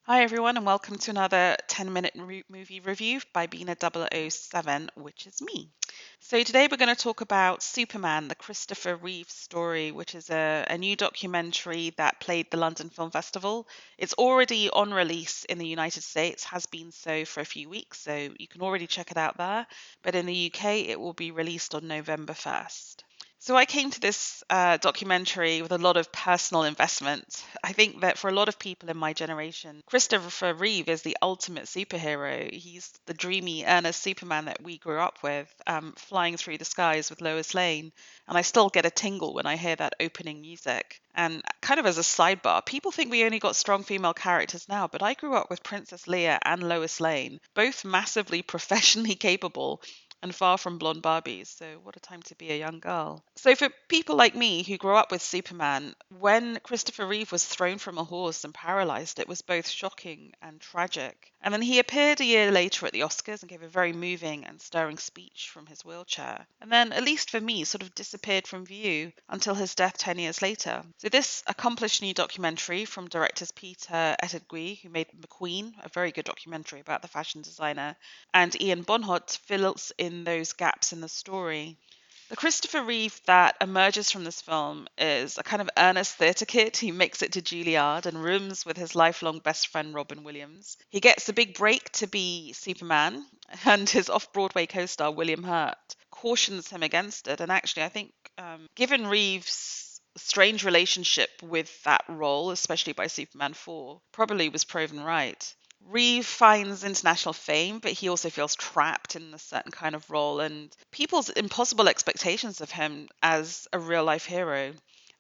Hi everyone, and welcome to another 10-minute movie review by Bina 007, which is me. So today we're going to talk about Superman, the Christopher Reeve story, which is a new documentary that played the London Film Festival. It's already on release in the United States, has been so for a few weeks, so you can already check it out there. But in the UK, it will be released on November 1st. So I came to this documentary with a lot of personal investment. I think that for a lot of people in my generation, Christopher Reeve is the ultimate superhero. He's the dreamy, earnest Superman that we grew up with, flying through the skies with Lois Lane. And I still get a tingle when I hear that opening music. And kind of as a sidebar, people think we only got strong female characters now, but I grew up with Princess Leia and Lois Lane, both massively professionally capable and far from blonde Barbies, so what a time to be a young girl. So for people like me who grew up with Superman, when Christopher Reeve was thrown from a horse and paralysed, it was both shocking and tragic. And then he appeared a year later at the Oscars and gave a very moving and stirring speech from his wheelchair. And then, at least for me, sort of disappeared from view until his death 10 years later. So this accomplished new documentary from directors Peter Ettedgui, who made McQueen, a very good documentary about the fashion designer, and Ian Bonhote fills in those gaps in the story. The Christopher Reeve that emerges from this film is a kind of earnest theatre kid who makes it to Juilliard and rooms with his lifelong best friend Robin Williams. He gets a big break to be Superman, and his off-Broadway co-star William Hurt cautions him against it. And actually, I think given Reeve's strange relationship with that role, especially by Superman 4, probably was proven right. Reeve finds international fame, but he also feels trapped in a certain kind of role and people's impossible expectations of him as a real life hero.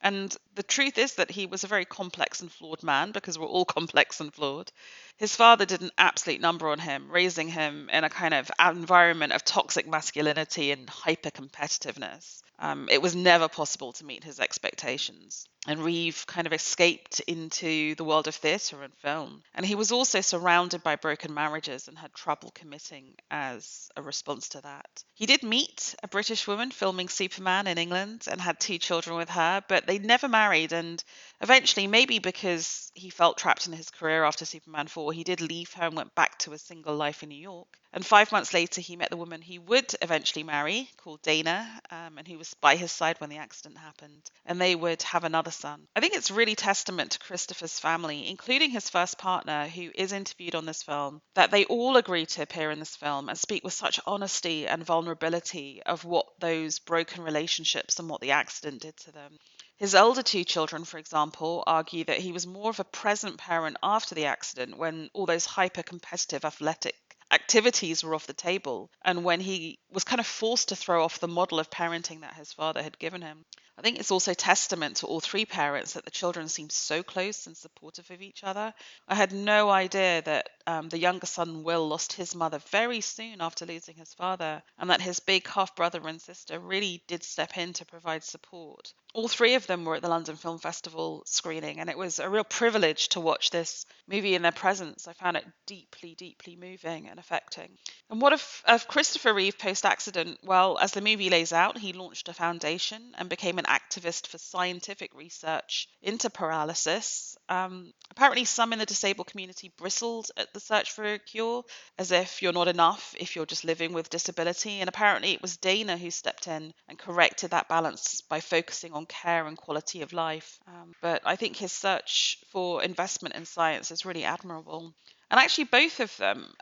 And the truth is that he was a very complex and flawed man, because we're all complex and flawed. His father did an absolute number on him, raising him in a kind of environment of toxic masculinity and hyper competitiveness. It was never possible to meet his expectations. And Reeve kind of escaped into the world of theatre and film. And he was also surrounded by broken marriages and had trouble committing as a response to that. He did meet a British woman filming Superman in England and had 2 children with her, but they never married. And eventually, maybe because he felt trapped in his career after Superman 4, he did leave her and went back to a single life in New York. And 5 months later, he met the woman he would eventually marry, called Dana, and who was by his side when the accident happened. And they would have another son. I think it's really testament to Christopher's family, including his first partner, who is interviewed on this film, that they all agree to appear in this film and speak with such honesty and vulnerability of what those broken relationships and what the accident did to them. His older 2 children, for example, argue that he was more of a present parent after the accident, when all those hyper competitive athletic activities were off the table, and when he was kind of forced to throw off the model of parenting that his father had given him. I think it's also testament to all 3 parents that the children seemed so close and supportive of each other. I had no idea that the younger son, Will, lost his mother very soon after losing his father, and that his big half-brother and sister really did step in to provide support. All 3 of them were at the London Film Festival screening, and it was a real privilege to watch this movie in their presence. I found it deeply, deeply moving and affecting. And what of Christopher Reeve post-accident? Well, as the movie lays out, he launched a foundation and became an activist for scientific research into paralysis. Apparently, some in the disabled community bristled at the search for a cure, as if you're not enough if you're just living with disability. And apparently, it was Dana who stepped in and corrected that balance by focusing on care and quality of life. But I think his search for investment in science is really admirable. And actually, both of them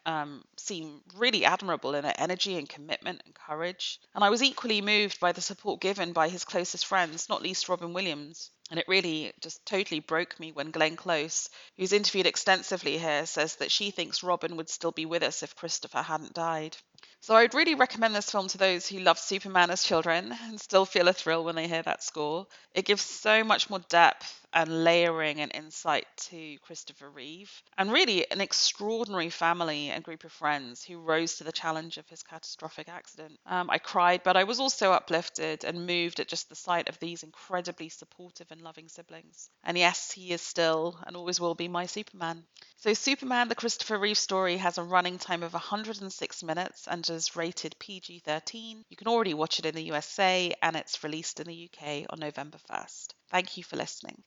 seem really admirable in their energy and commitment and courage. And I was equally moved by the support given by his closest friends, not least Robin Williams. And it really just totally broke me when Glenn Close, who's interviewed extensively here, says that she thinks Robin would still be with us if Christopher hadn't died. So I'd really recommend this film to those who loved Superman as children and still feel a thrill when they hear that score. It gives so much more depth and layering and insight to Christopher Reeve, and really an extraordinary family and group of friends who rose to the challenge of his catastrophic accident. I cried, but I was also uplifted and moved at just the sight of these incredibly supportive and loving siblings. And yes, he is still and always will be my Superman. So Superman, the Christopher Reeve story, has a running time of 106 minutes and is rated PG-13. You can already watch it in the USA, and it's released in the UK on November 1st. Thank you for listening.